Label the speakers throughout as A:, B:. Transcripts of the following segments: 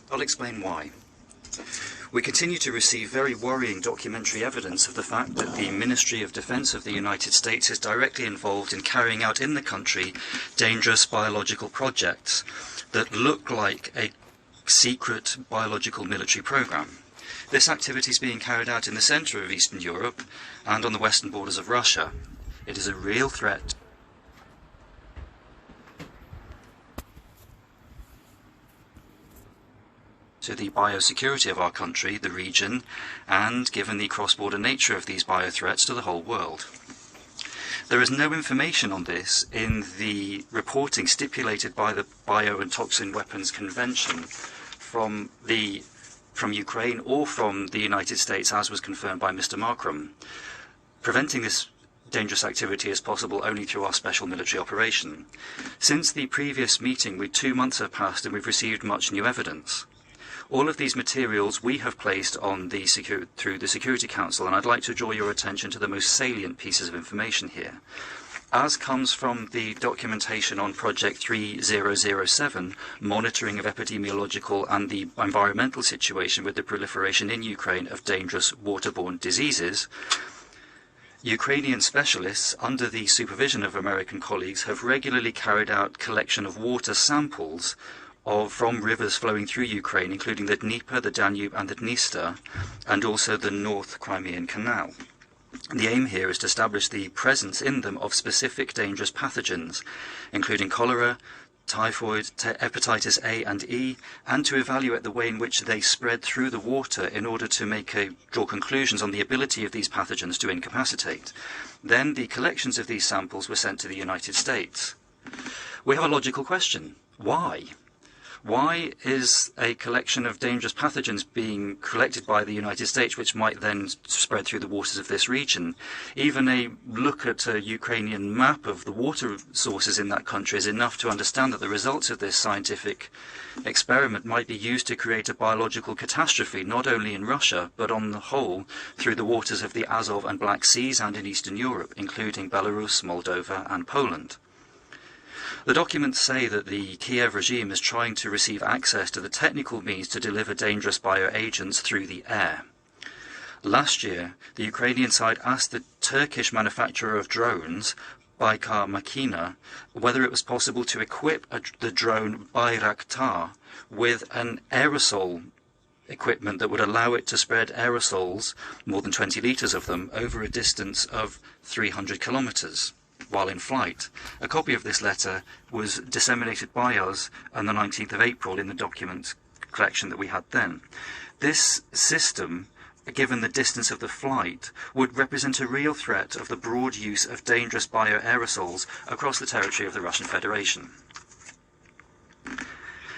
A: I'll explain why. We continue to receive very worrying documentary evidence of the fact that the Ministry of Defense of the United States is directly involved in carrying out in the country dangerous biological projects that look like a secret biological military program. This activity is being carried out in the centre of Eastern Europe and on the western borders of Russia. It is a real threat to the biosecurity of our country, the region, and, given the cross-border nature of these biothreats, to the whole world. There is no information on this in the reporting stipulated by the Bio and Toxin Weapons Convention from Ukraine or from the United States, as was confirmed by Mr. Markram. Preventing this dangerous activity is possible only through our special military operation. Since the previous meeting, 2 months have passed and we've received much new evidence. All of these materials we have placed on through the Security Council, and I'd like to draw your attention to the most salient pieces of information here. As comes from the documentation on Project 3007, monitoring of epidemiological and the environmental situation with the proliferation in Ukraine of dangerous waterborne diseases, Ukrainian specialists, under the supervision of American colleagues, have regularly carried out collection of water samples from rivers flowing through Ukraine, including the Dnieper, the Danube and the Dniester, and also the North Crimean Canal. The aim here is to establish the presence in them of specific dangerous pathogens, including cholera, typhoid, hepatitis A and E, and to evaluate the way in which they spread through the water in order to draw conclusions on the ability of these pathogens to incapacitate. Then the collections of these samples were sent to the United States. We have a logical question. Why? Why is a collection of dangerous pathogens being collected by the United States, which might then spread through the waters of this region? Even a look at a Ukrainian map of the water sources in that country is enough to understand that the results of this scientific experiment might be used to create a biological catastrophe, not only in Russia, but on the whole through the waters of the Azov and Black Seas and in Eastern Europe, including Belarus, Moldova and Poland. The documents say that the Kiev regime is trying to receive access to the technical means to deliver dangerous bioagents through the air. Last year, the Ukrainian side asked the Turkish manufacturer of drones, Baykar Makina, whether it was possible to equip the drone Bayraktar with an aerosol equipment that would allow it to spread aerosols, more than 20 litres of them, over a distance of 300 kilometres. While in flight. A copy of this letter was disseminated by us on the 19th of April in the document collection that we had then. This system, given the distance of the flight, would represent a real threat of the broad use of dangerous bioaerosols across the territory of the Russian Federation.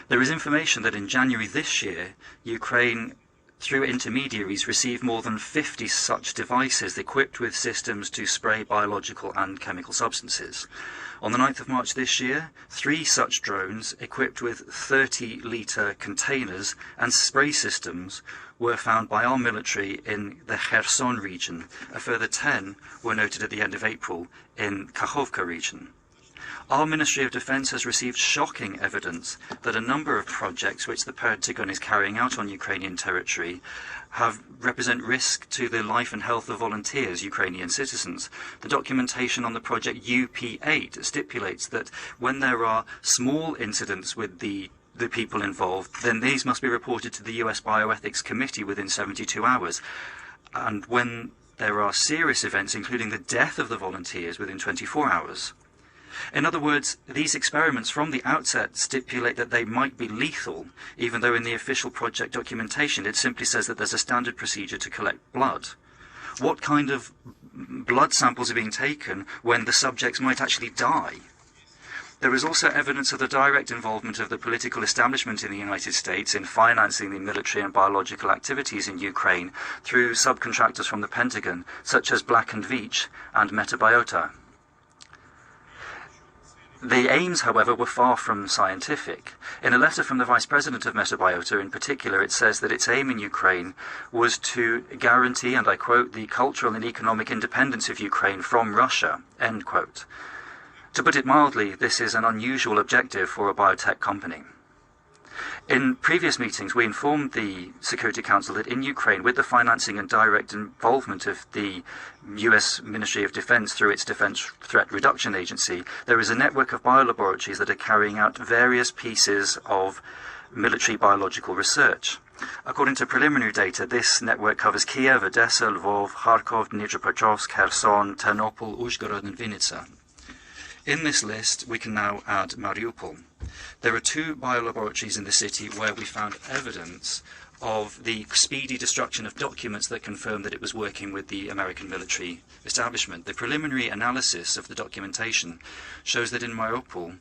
A: There is information that in January this year, Ukraine, through intermediaries, received more than 50 such devices equipped with systems to spray biological and chemical substances. On the 9th of March this year, 3 such drones equipped with 30-litre containers and spray systems were found by our military in the Kherson region. A further 10 were noted at the end of April in Kakhovka region. Our Ministry of Defence has received shocking evidence that a number of projects which the Pentagon is carrying out on Ukrainian territory represent risk to the life and health of volunteers, Ukrainian citizens. The documentation on the project UP8 stipulates that when there are small incidents with the people involved, then these must be reported to the US Bioethics Committee within 72 hours. And when there are serious events, including the death of the volunteers, within 24 hours. In other words, these experiments from the outset stipulate that they might be lethal, even though in the official project documentation it simply says that there's a standard procedure to collect blood. What kind of blood samples are being taken when the subjects might actually die? There is also evidence of the direct involvement of the political establishment in the United States in financing the military and biological activities in Ukraine through subcontractors from the Pentagon, such as Black & Veatch and Metabiota. The aims, however, were far from scientific. In a letter from the Vice President of Metabiota in particular, it says that its aim in Ukraine was to guarantee, and I quote, the cultural and economic independence of Ukraine from Russia, end quote. To put it mildly, this is an unusual objective for a biotech company. In previous meetings, we informed the Security Council that in Ukraine, with the financing and direct involvement of the US Ministry of Defense through its Defense Threat Reduction Agency, there is a network of biolaboratories that are carrying out various pieces of military biological research. According to preliminary data, this network covers Kiev, Odessa, Lvov, Kharkov, Dnipropetrovsk, Kherson, Ternopil, Uzhhorod and Vinnytsia. In this list, we can now add Mariupol. There are 2 biolaboratories in the city where we found evidence of the speedy destruction of documents that confirm that it was working with the American military establishment. The preliminary analysis of the documentation shows that in Mariupol,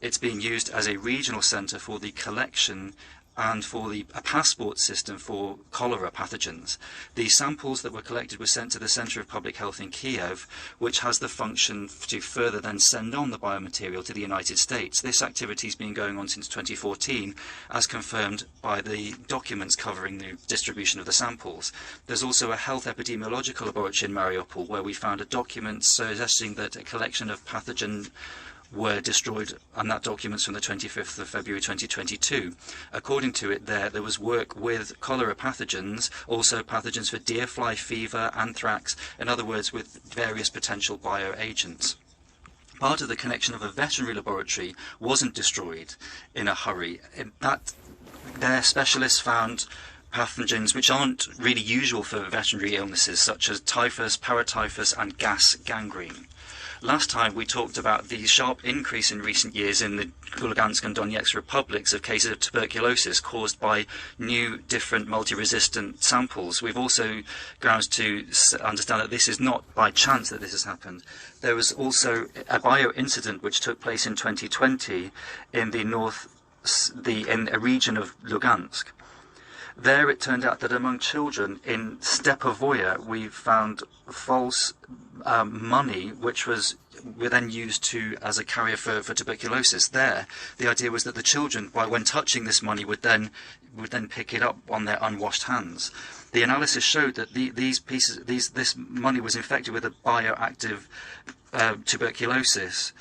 A: it's being used as a regional centre for the collection and for a passport system for cholera pathogens. The samples that were collected were sent to the Centre of Public Health in Kiev, which has the function to further then send on the biomaterial to the United States. This activity has been going on since 2014, as confirmed by the documents covering the distribution of the samples. There's also a health epidemiological laboratory in Mariupol, where we found a document suggesting that a collection of pathogen were destroyed, and that document's from the 25th of February 2022. According to it, there was work with cholera pathogens, also pathogens for deer fly fever, anthrax, in other words, with various potential bioagents. Part of the connection of a veterinary laboratory wasn't destroyed in a hurry. Their specialists found pathogens which aren't really usual for veterinary illnesses, such as typhus, paratyphus, and gas gangrene. Last time we talked about the sharp increase in recent years in the Lugansk and Donetsk republics of cases of tuberculosis caused by new, different, multi-resistant samples. We've also grounds to understand that this is not by chance that this has happened. There was also a bio-incident which took place in 2020 in the in a region of Lugansk. There it turned out that among children in Stepovoye we found false money which was then used as a carrier for tuberculosis. There, the idea was that the children, when touching this money, would then pick it up on their unwashed hands. The analysis showed that this money was infected with a bioactive tuberculosis,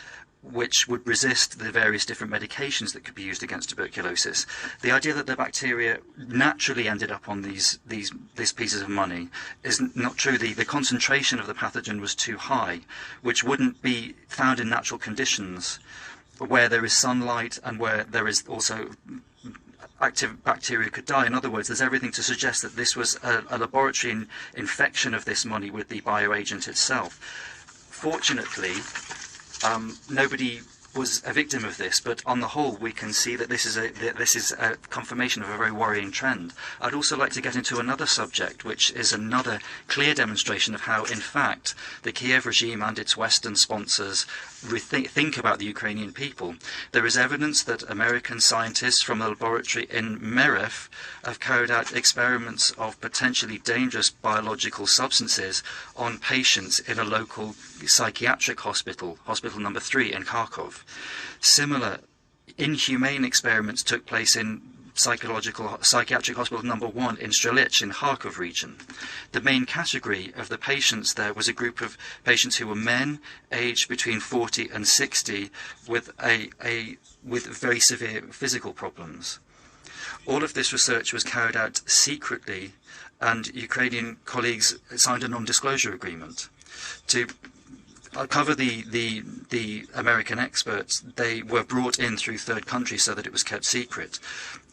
A: which would resist the various different medications that could be used against tuberculosis. The idea that the bacteria naturally ended up on these pieces of money is not true. The concentration of the pathogen was too high, which wouldn't be found in natural conditions where there is sunlight and where there is also active bacteria could die. In other words, there's everything to suggest that this was a laboratory infection of this money with the bioagent itself. Fortunately, nobody was a victim of this, but on the whole we can see that this is a confirmation of a very worrying trend. I'd also like to get into another subject, which is another clear demonstration of how, in fact, the Kiev regime and its Western sponsors think about the Ukrainian people. There is evidence that American scientists from a laboratory in Merev have carried out experiments of potentially dangerous biological substances on patients in a local psychiatric hospital, Hospital Number 3 in Kharkov. Similar inhumane experiments took place in psychiatric hospital number 1 in Strelich in Kharkov region. The main category of the patients there was a group of patients who were men aged between 40 and 60 with very severe physical problems. All of this research was carried out secretly, and Ukrainian colleagues signed a non-disclosure agreement. To cover the American experts, they were brought in through third countries so that it was kept secret.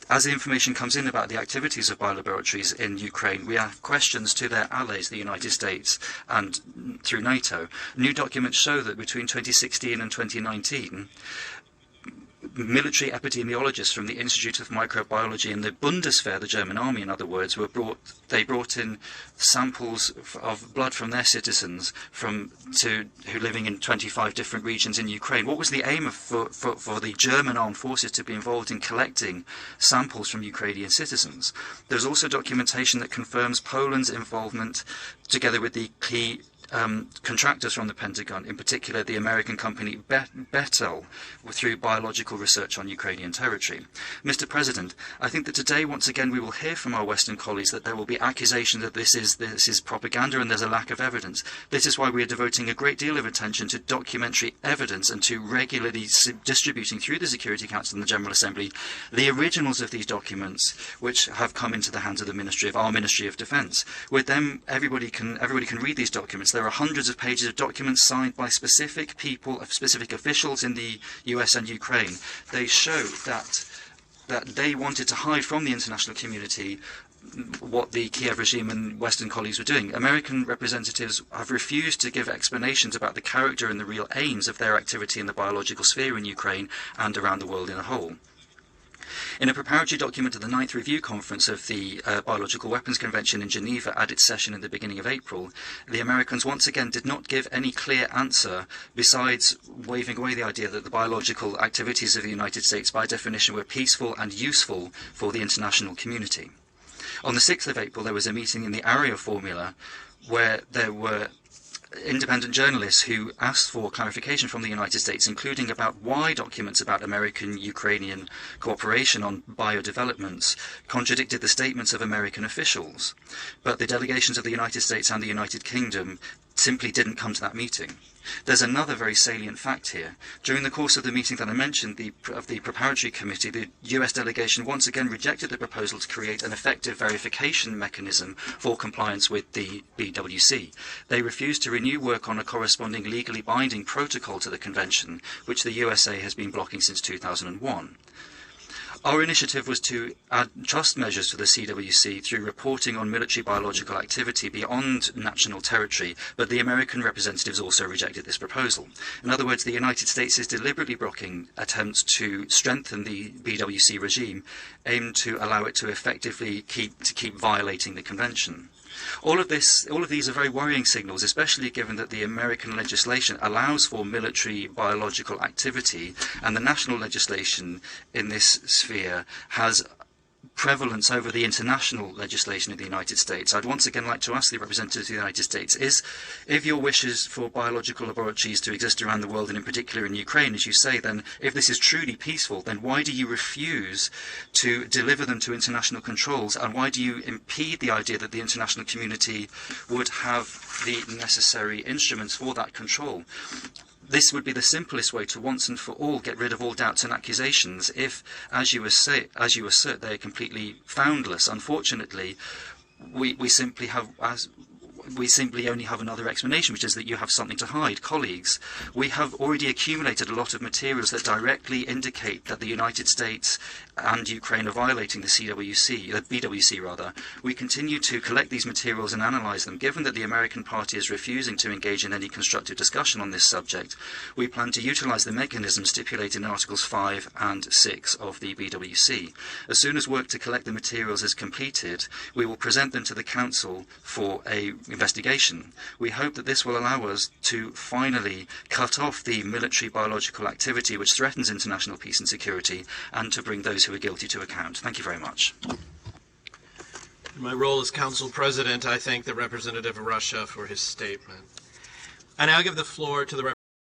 A: As the information comes in about the activities of biolaboratories in Ukraine, we have questions to their allies, the United States, and through NATO. New documents show that between 2016 and 2019, military epidemiologists from the Institute of Microbiology and the Bundeswehr, the German army in other words, they brought in samples of blood from their citizens who living in 25 different regions in Ukraine. What was the aim for the German armed forces to be involved in collecting samples from Ukrainian citizens? There's also documentation that confirms Poland's involvement together with the key contractors from the Pentagon, in particular the American company Betel, through biological research on Ukrainian territory. Mr. President, I think that today, once again, we will hear from our Western colleagues that there will be accusations that this is propaganda and there's a lack of evidence. This is why we are devoting a great deal of attention to documentary evidence and to regularly distributing through the Security Council and the General Assembly the originals of these documents, which have come into the hands of our Ministry of Defence. With them, everybody can read these documents. There are hundreds of pages of documents signed by specific people, specific officials in the US and Ukraine. They show that they wanted to hide from the international community what the Kiev regime and Western colleagues were doing. American representatives have refused to give explanations about the character and the real aims of their activity in the biological sphere in Ukraine and around the world in a whole. In a preparatory document of the 9th Review Conference of the Biological Weapons Convention in Geneva at its session in the beginning of April, the Americans once again did not give any clear answer, besides waving away the idea that the biological activities of the United States by definition were peaceful and useful for the international community. On the 6th of April, there was a meeting in the ARIA formula where there were independent journalists who asked for clarification from the United States, including about why documents about American-Ukrainian cooperation on biodevelopments contradicted the statements of American officials. But the delegations of the United States and the United Kingdom simply didn't come to that meeting. There's another very salient fact here. During the course of the meeting that I mentioned, of the preparatory committee, the US delegation once again rejected the proposal to create an effective verification mechanism for compliance with the BWC. They refused to renew work on a corresponding legally binding protocol to the convention, which the USA has been blocking since 2001. Our initiative was to add trust measures to the CWC through reporting on military biological activity beyond national territory, but the American representatives also rejected this proposal. In other words, the United States is deliberately blocking attempts to strengthen the BWC regime, aimed to allow it to effectively keep violating the convention. All of these are very worrying signals, especially given that the American legislation allows for military biological activity, and the national legislation in this sphere has prevalence over the international legislation of the United States. I'd once again like to ask the representatives of the United States, if your wish is for biological laboratories to exist around the world, and in particular in Ukraine, as you say, then if this is truly peaceful, then why do you refuse to deliver them to international controls, and why do you impede the idea that the international community would have the necessary instruments for that control? This would be the simplest way to once and for all get rid of all doubts and accusations if, as you assert, they are completely foundless. Unfortunately, we simply only have another explanation, which is that you have something to hide. Colleagues, we have already accumulated a lot of materials that directly indicate that the United States and Ukraine are violating the BWC rather. We continue to collect these materials and analyze them. Given that the American party is refusing to engage in any constructive discussion on this subject, we plan to utilize the mechanism stipulated in Articles 5 and 6 of the BWC. As soon as work to collect the materials is completed, we will present them to the Council for a investigation. We hope that this will allow us to finally cut off the military biological activity which threatens international peace and security, and to bring those who are guilty to account. Thank you very much.
B: In my role as Council President, I thank the representative of Russia for his statement. I now give the floor to the